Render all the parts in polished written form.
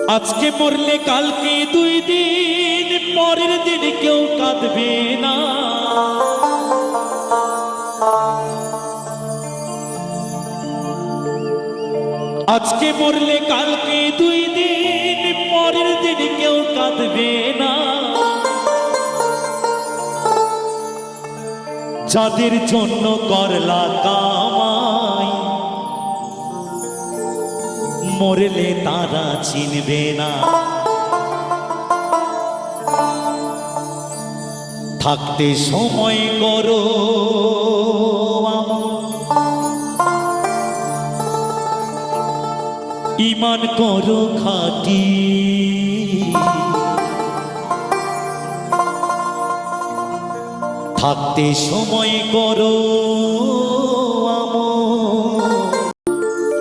আজকে মরলে কালকে 2 দিন, পরের দিন কেউ কাঁদবে না। আজকে মরলে কালকে 2 দিন, পরের দিন কেউ কাঁদবে না। যাদের জন্য করলা কামাই, মরলে তারা চিনবে না। থাকতে সময় করো ঈমান করো খাঁটি। থাকতে সময় করো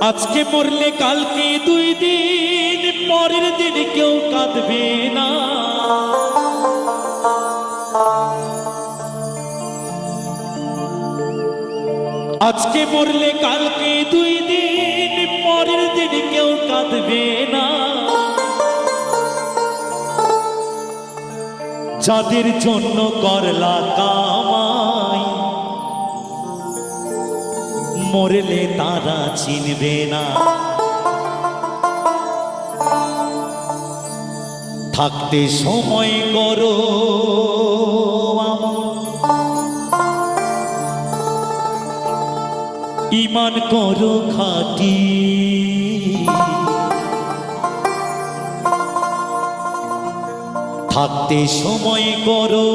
আজকে মরলে কালকে 2 দিন, পরের দিন কেউ কাঁদবে না। আজকে মরলে কালকে 2 দিন, পরের দিন কেউ কাঁদবে না। যাদের জন্য করলা কামাই, মরলে তারা চিনবে না। থাকতে সময় করো ঈমান করো খাঁটি। থাকতে সময় করো